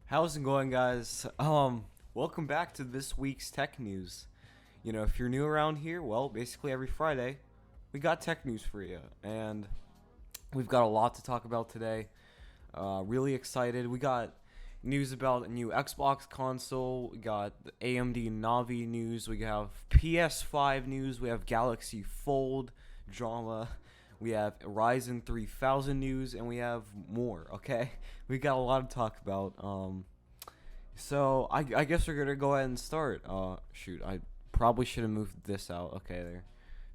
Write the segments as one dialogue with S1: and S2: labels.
S1: How's it going, guys? Welcome back to this week's tech news. If you're new around here, well, basically every Friday, we got tech news for you, and we've got a lot to talk about today. Really excited. We got news about a new Xbox console. We got the AMD Navi news. We have PS5 news. We have Galaxy Fold drama. We have Ryzen 3000 news, and we have more. Okay, we got a lot to talk about. So I guess we're gonna go ahead and start. Shoot, I probably should have moved this out. Okay,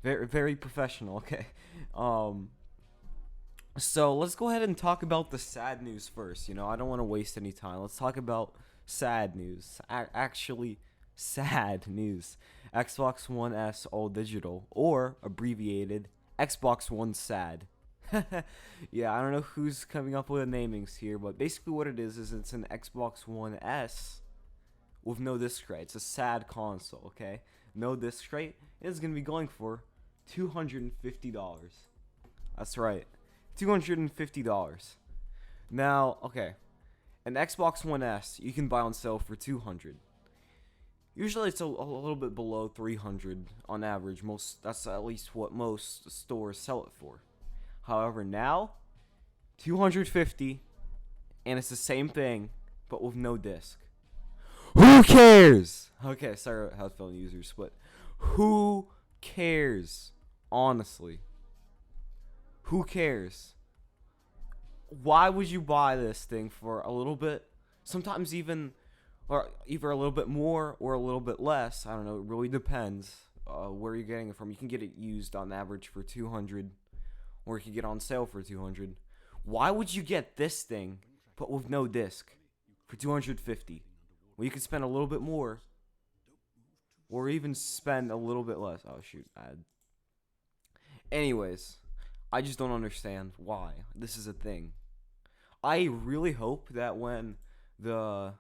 S1: there, very professional. Okay, um, so let's go ahead and talk about the sad news first. I don't want to waste any time. Let's talk about sad news. Actually, sad news. Xbox One S all digital, or abbreviated Xbox One SAD. Yeah, I don't know who's coming up with the namings here, but basically what it is it's an Xbox One S with no disc tray. It's a SAD console, okay? No disc tray. It's gonna be going for $250. That's right, $250. Now, okay, an Xbox One S you can buy on sale for $200. Usually it's a little bit below $300 on average. That's at least what most stores sell it for. However, now $250, and it's the same thing but with no disc. Who cares? Okay, sorry headphone users, but who cares? Honestly, who cares? Why would you buy this thing for a little bit? Sometimes even, or either a little bit more or a little bit less. I don't know. It really depends where you're getting it from. You can get it used on average for $200, or you can get it on sale for $200. Why would you get this thing but with no disc for $250? Well, you could spend a little bit more, or even spend a little bit less. Oh shoot, anyways, I just don't understand why this is a thing. I really hope that when the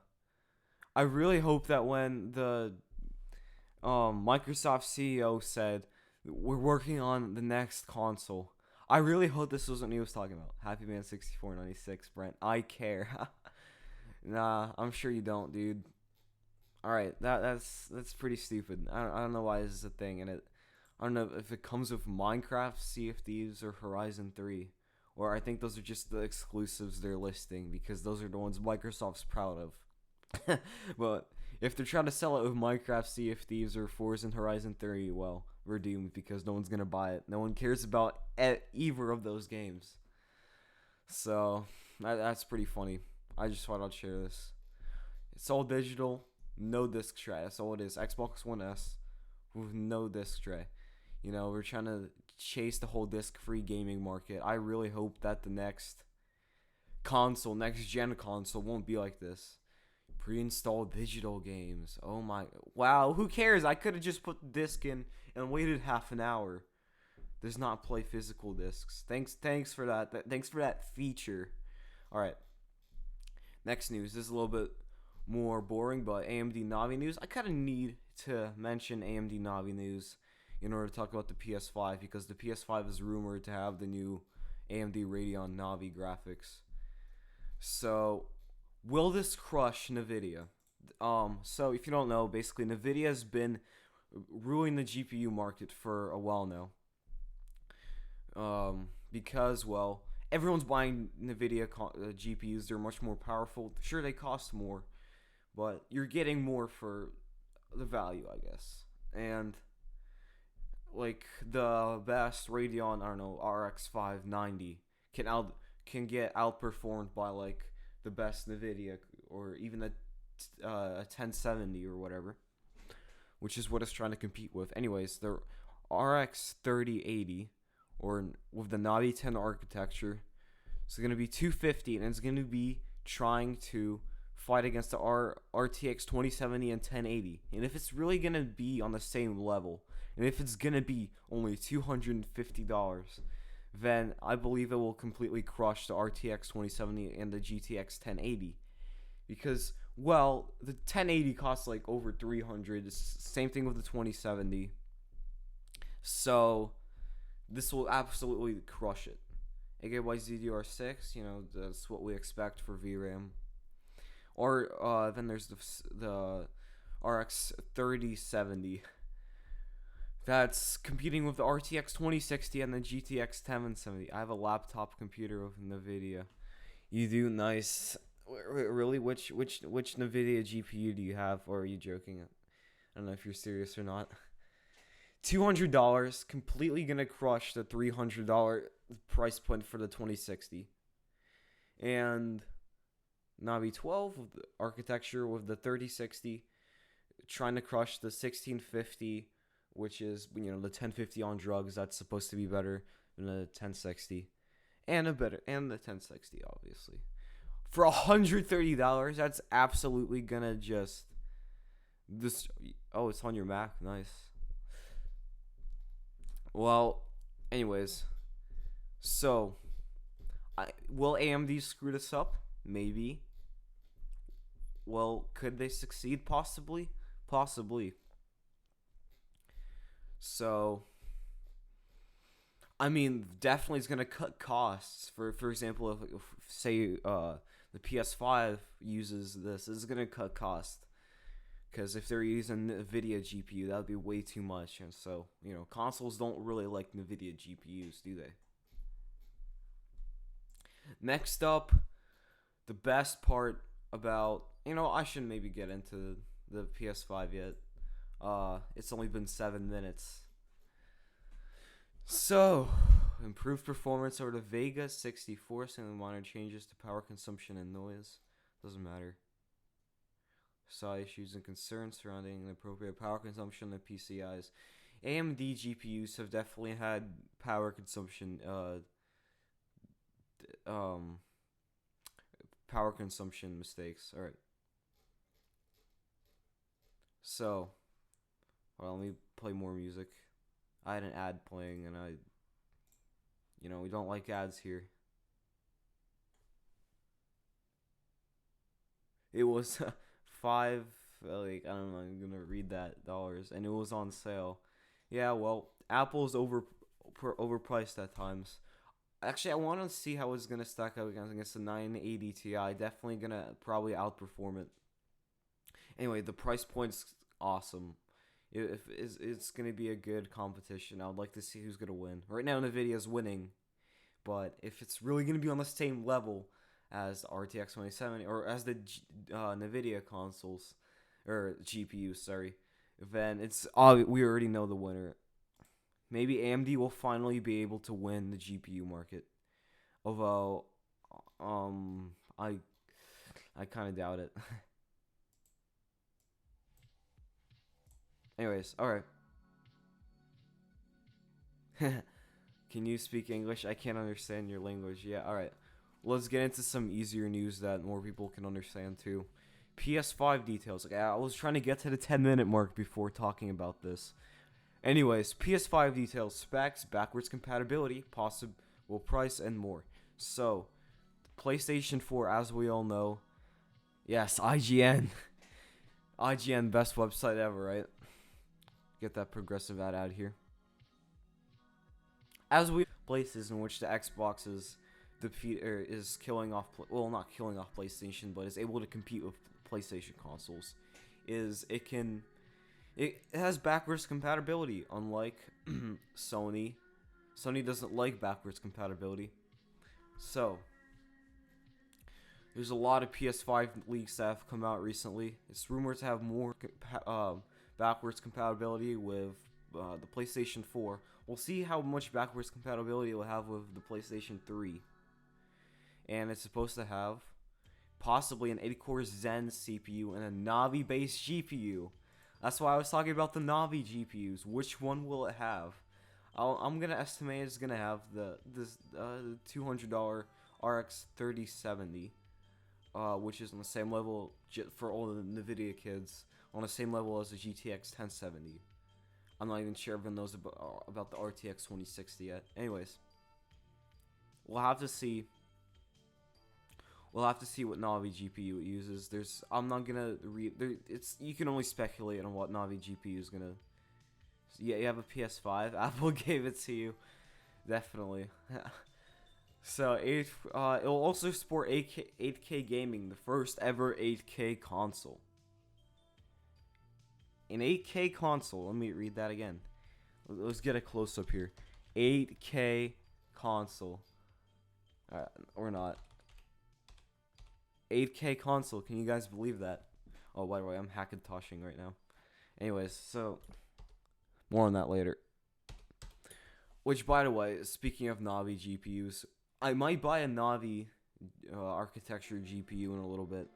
S1: Microsoft CEO said we're working on the next console, I really hope this was what he was talking about. Happy Man 6496, Brent. I care. Nah, I'm sure you don't, dude. All right, that's pretty stupid. I don't know why this is a thing, and I don't know if it comes with Minecraft, Sea of Thieves, or Horizon 3, or I think those are just the exclusives they're listing because those are the ones Microsoft's proud of. But if they're trying to sell it with Minecraft, Sea of Thieves, or Forza and Horizon 3, well, we're doomed because no one's gonna buy it. No one cares about either of those games. So that's pretty funny. I just thought I'd share this. It's all digital, no disc tray. That's all it is. Xbox One S with no disc tray. We're trying to chase the whole disc-free gaming market. I really hope that the next gen console won't be like this. Pre-installed digital games. Oh my, wow, who cares? I could have just put the disc in and waited half an hour. Does not play physical discs. Thanks for that. Thanks for that feature. All right. Next news. This is a little bit more boring, but AMD Navi news. I kind of need to mention AMD Navi news in order to talk about the PS5 because the PS5 is rumored to have the new AMD Radeon Navi graphics. So, will this crush Nvidia? So if you don't know, basically Nvidia has been ruining the GPU market for a while now. Because, well, everyone's buying Nvidia GPUs. They're much more powerful. Sure, they cost more, but you're getting more for the value, I guess. And like the best Radeon, I don't know, RX 590 can get outperformed by like the best Nvidia or even a 1070 or whatever, which is what it's trying to compete with. Anyways, the RX 3080 or with the Navi 10 architecture, it's going to be 250, and it's going to be trying to fight against the RTX 2070 and 1080. And if it's really going to be on the same level, and if it's going to be only $250, then I believe it will completely crush the RTX 2070 and the GTX 1080. Because, well, the 1080 costs like over $300. Same thing with the 2070. So this will absolutely crush it. AKY ZDR6, that's what we expect for VRAM. Or then there's the RX 3070. That's competing with the RTX 2060 and the GTX 1070. I have a laptop computer with NVIDIA. You do? Nice. Really? Which NVIDIA GPU do you have, or are you joking? I don't know if you're serious or not. $200, completely gonna crush the $300 price point for the 2060. And Navi 12 with the architecture with the 3060, trying to crush the 1650, which is the 1050 on drugs. That's supposed to be better than the 1060, and the 1060 obviously. For $130, that's absolutely gonna just this. Oh, it's on your Mac. Nice. Well, anyways, so will AMD screw this up? Maybe. Well, could they succeed? Possibly. So, I mean, definitely it's gonna cut costs. For example, if say the PS5 uses this, it's gonna cut costs. Because if they're using NVIDIA GPU, that would be way too much. And so, consoles don't really like NVIDIA GPUs, do they? Next up, the best part about, I shouldn't maybe get into the PS5 yet. It's only been 7 minutes. So, improved performance over the Vega 64, and minor changes to power consumption and noise. Doesn't matter. Saw issues and concerns surrounding the appropriate power consumption of PCIs. AMD GPUs have definitely had power consumption mistakes. All right. So, well, let me play more music. I had an ad playing, and we don't like ads here. It was I don't know, I'm gonna read that dollars, and it was on sale. Yeah, well, Apple's overpriced at times. Actually, I want to see how it's gonna stack up against the 980 Ti. Definitely gonna probably outperform it. Anyway, the price point's awesome. If it's gonna be a good competition, I would like to see who's gonna win. Right now, Nvidia's winning, but if it's really gonna be on the same level as RTX 2070 or as the Nvidia consoles or GPUs, sorry, then we already know the winner. Maybe AMD will finally be able to win the GPU market, although I kind of doubt it. Anyways, all right. Can you speak English? I can't understand your language. Yeah, all right. Let's get into some easier news that more people can understand too. PS5 details. Okay, I was trying to get to the 10-minute mark before talking about this. Anyways, PS5 details, specs, backwards compatibility, possible price, and more. So, PlayStation 4, as we all know, yes, IGN. IGN, best website ever, right? Get that progressive ad out here. As we places in which the Xbox is killing off, not killing off PlayStation, but is able to compete with PlayStation consoles, it has backwards compatibility, unlike Sony. Sony doesn't like backwards compatibility. So, there's a lot of PS5 leaks that have come out recently. It's rumored to have more backwards compatibility with the PlayStation 4. We'll see how much backwards compatibility it will have with the PlayStation 3. And it's supposed to have possibly an 8-core Zen CPU and a Navi-based GPU. That's why I was talking about the Navi GPUs. Which one will it have? I'm gonna estimate it's gonna have the $200 RX 3070, which is on the same level for all the NVIDIA kids, on the same level as the GTX 1070. I'm not even sure everyone knows about the RTX 2060 yet. Anyways, we'll have to see. We'll have to see what Navi GPU it uses. I'm not gonna read. You can only speculate on what Navi GPU is gonna. Yeah, you have a PS5. Apple gave it to you, definitely. So it'll also support 8K gaming, the first ever 8K console. An 8K console. Let me read that again. Let's get a close up here. 8K console. Or not. 8K console. Can you guys believe that? Oh, by the way, I'm Hackintoshing right now. Anyways, so more on that later. Which, by the way, speaking of Navi GPUs, I might buy a Navi architecture GPU in a little bit.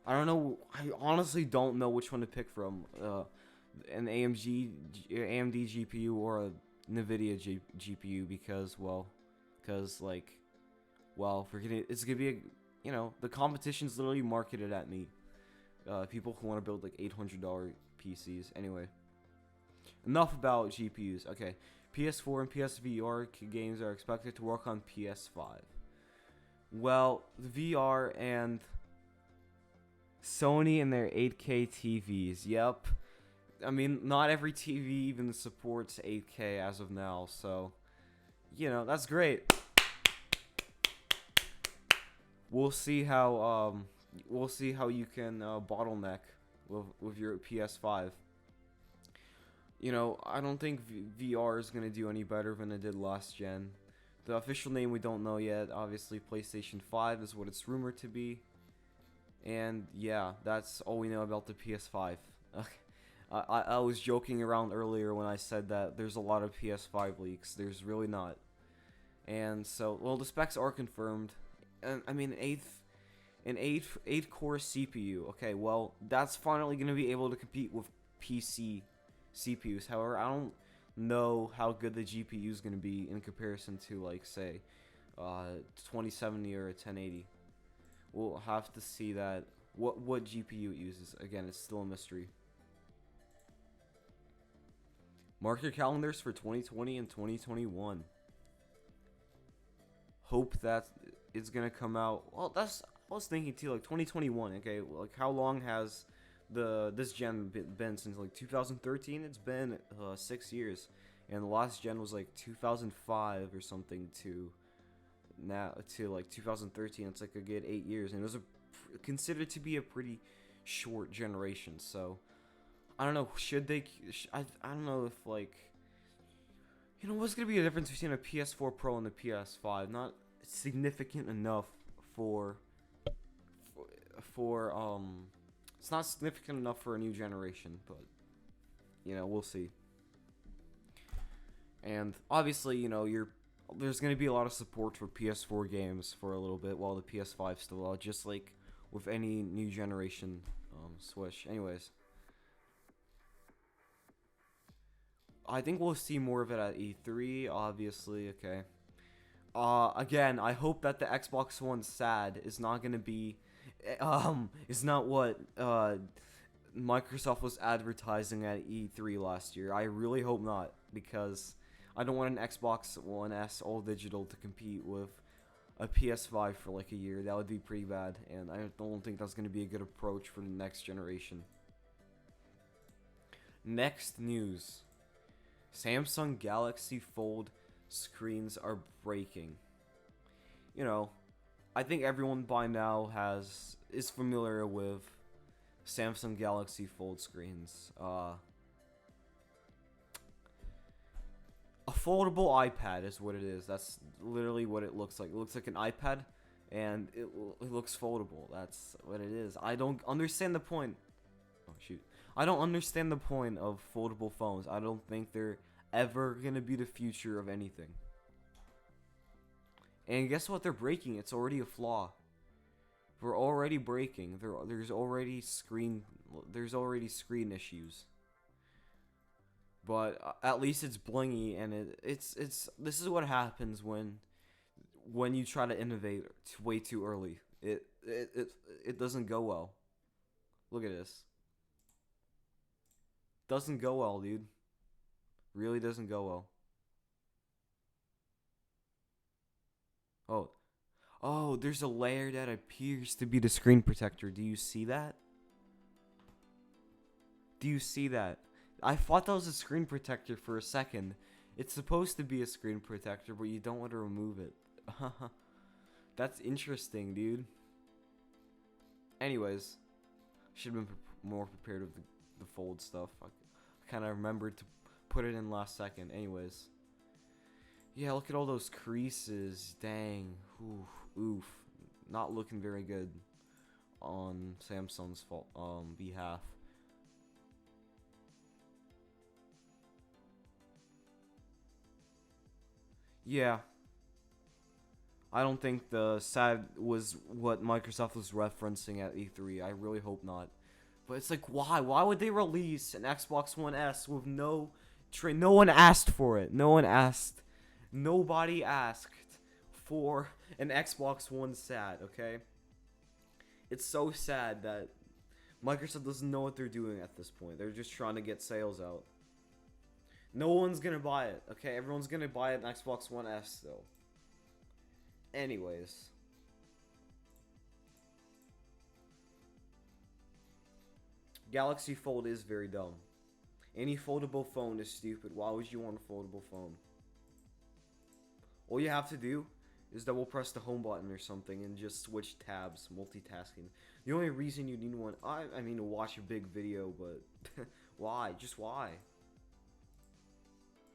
S1: I don't know. I honestly don't know which one to pick from. An AMD GPU or a NVIDIA GPU because it's gonna be the competition's literally marketed at me. People who want to build like $800 PCs. Anyway, enough about GPUs. Okay, PS4 and PSVR games are expected to work on PS5. Well, the VR and Sony and their 8K TVs. Yep. I mean, not every TV even supports 8K as of now, so that's great. We'll see how you can bottleneck with your PS5. I don't think VR is gonna do any better than it did last gen. The official name we don't know yet. Obviously, PlayStation 5 is what it's rumored to be. And yeah, that's all we know about the PS5. I was joking around earlier when I said that there's a lot of PS5 leaks. There's really not. And so, well, the specs are confirmed. And I mean, an 8 core CPU. Okay, well, that's finally going to be able to compete with PC CPUs. However, I don't know how good the GPU is going to be in comparison to, like, say, 2070 or a 1080. We'll have to see that. What GPU it uses. Again, it's still a mystery. Mark your calendars for 2020 and 2021. Hope that it's gonna come out. Well, I was thinking too, like 2021. Okay, like how long has this gen been since like 2013? It's been 6 years, and the last gen was like 2005 or something to like 2013. It's like a good 8 years, and it was considered to be a pretty short generation. So I don't know. I don't know if like what's gonna be the difference between a PS4 Pro and the PS5? Not significant enough for it's not significant enough for a new generation, but we'll see. And obviously, there's going to be a lot of support for PS4 games for a little bit while the PS5's still out, just like with any new generation Switch. Anyways, I think we'll see more of it at E3, obviously. Okay. Again, I hope that the Xbox One SAD is not going to be is not what Microsoft was advertising at E3 last year. I really hope not, because I don't want an Xbox One S all digital to compete with a PS5 for like a year. That would be pretty bad, and I don't think that's going to be a good approach for the next generation. Next news. Samsung Galaxy Fold screens are breaking. I think everyone by now is familiar with Samsung Galaxy Fold screens. A foldable iPad is what it is. That's literally what it looks like. It looks like an iPad, and it looks foldable. That's what it is. I don't understand the point. Oh, shoot. I don't understand the point of foldable phones. I don't think they're ever gonna be the future of anything. And guess what? They're breaking. It's already a flaw. We're already breaking. There's already screen issues. But at least it's blingy, and it's this is what happens when you try to innovate way too early. It doesn't go well. Look at this. Doesn't go well, dude. Really doesn't go well. Oh, there's a layer that appears to be the screen protector. Do you see that? Do you see that? I thought that was a screen protector for a second, It's supposed to be a screen protector, but you don't want to remove it. That's interesting, dude. Anyways, should have been more prepared with the fold stuff. I kind of remembered to put it in last second. Anyways. Yeah, look at all those creases. Dang. Oof. Not looking very good on Samsung's behalf. Yeah. I don't think the SAD was what Microsoft was referencing at E3. I really hope not. But it's like, why? Why would they release an Xbox One S with no tray? No one asked for it. No one asked. Nobody asked for an Xbox One SAD, okay? It's so sad that Microsoft doesn't know what they're doing at this point. They're just trying to get sales out. No one's gonna buy it, okay? Everyone's gonna buy an Xbox One S, though. Anyways. Galaxy Fold is very dumb. Any foldable phone is stupid. Why would you want a foldable phone? All you have to do is double press the home button or something and just switch tabs, multitasking. The only reason you need one, I mean to watch a big video, but why? Just why?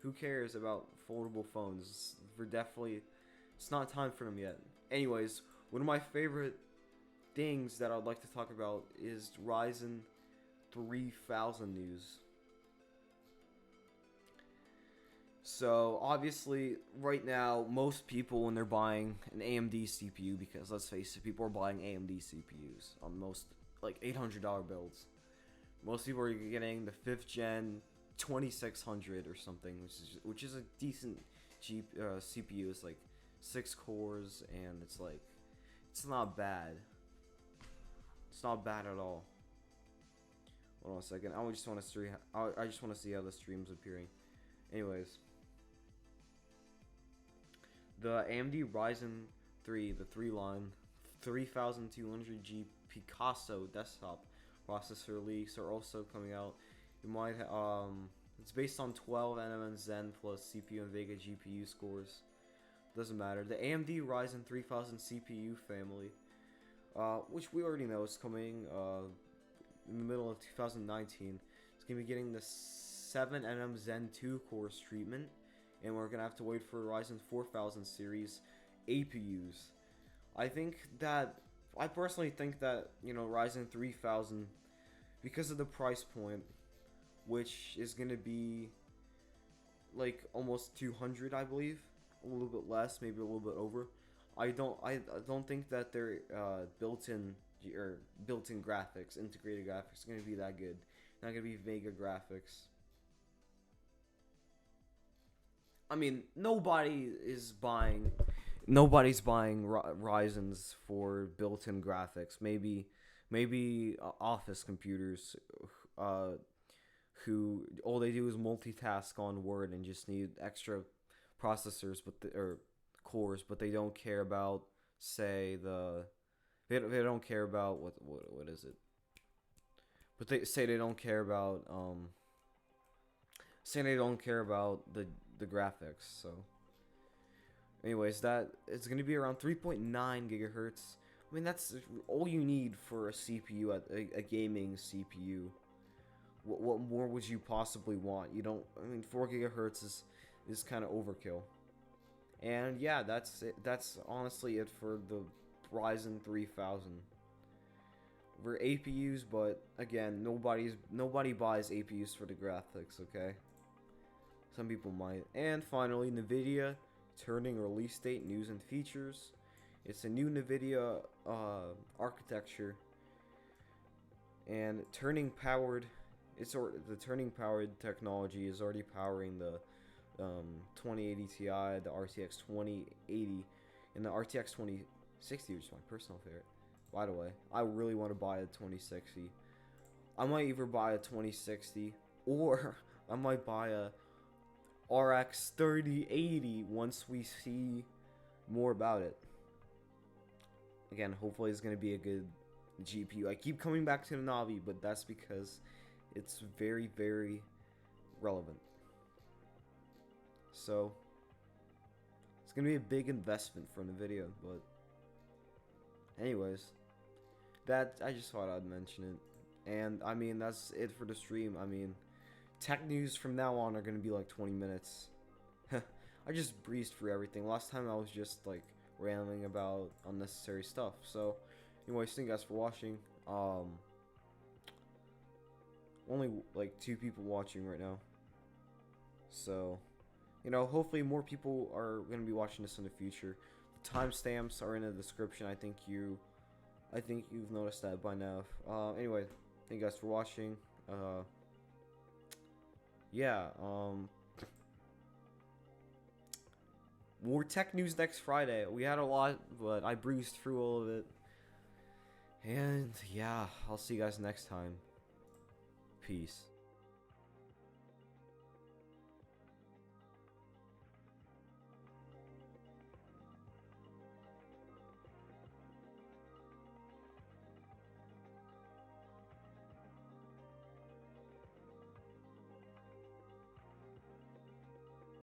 S1: Who cares about foldable phones? It's not time for them yet. Anyways, one of my favorite things that I'd like to talk about is Ryzen 3000 news. So, obviously, right now, most people, when they're buying an AMD CPU, because let's face it, people are buying AMD CPUs on most, like, $800 builds. Most people are getting the 5th gen 2600 or something, which is a decent CPU. It's like 6 cores, and it's not bad. It's not bad at all. Hold on a second. I just want to see how the stream's appearing. Anyways. The AMD Ryzen 3, the 3-line 3200G Picasso desktop processor leaks are also coming out. You might it's based on 12 nm Zen plus CPU and Vega GPU scores. Doesn't matter. The AMD Ryzen 3000 CPU family, which we already know is coming in the middle of 2019, is gonna be getting the 7 nm Zen 2 cores treatment. And we're gonna have to wait for Ryzen 4000 series APUs. I personally think that, you know, Ryzen 3000, because of the price point, which is gonna be like almost 200, I believe, a little bit less, maybe a little bit over. I don't think that their built-in graphics, integrated graphics, is gonna be that good. Not gonna be Vega graphics. I mean, nobody's buying Ryzens for built-in graphics. Maybe office computers, who all they do is multitask on Word and just need extra processors, or cores, but they don't care about, say, they don't care about what is it? But they say they don't care about the graphics. So anyways, that it's going to be around 3.9 gigahertz. I mean, that's all you need for a CPU, a gaming CPU. What more would you possibly want? You don't, I mean, 4 gigahertz is kind of overkill. And yeah, that's it. That's honestly it for the Ryzen 3000. For APUs, but again, nobody buys APUs for the graphics, okay? Some people might. And finally, NVIDIA turning release date, news, and features. It's a new NVIDIA architecture, and the turning powered technology is already powering the 2080 Ti, the RTX 2080, and the RTX 2060, which is my personal favorite. By the way, I really want to buy a 2060. I might either buy a 2060 or I might buy a RX 3080 once we see more about it. Again, hopefully it's going to be a good GPU. I keep coming back to the Navi, but that's because it's very, very relevant. So it's gonna be a big investment for the video, but anyways, that I just thought I'd mention it. And I mean, that's it for the stream. I mean, tech news from now on are gonna be like 20 minutes. I just breezed through everything. Last time I was just like rambling about unnecessary stuff. So anyways, thank you guys for watching. Only like 2 people watching right now, so you know, hopefully more people are gonna be watching this in the future. The timestamps are in the description. I think you've noticed that by now. Anyway, thank you guys for watching. Yeah, more tech news next Friday. We had a lot, but I breezed through all of it. And yeah, I'll see you guys next time. Peace.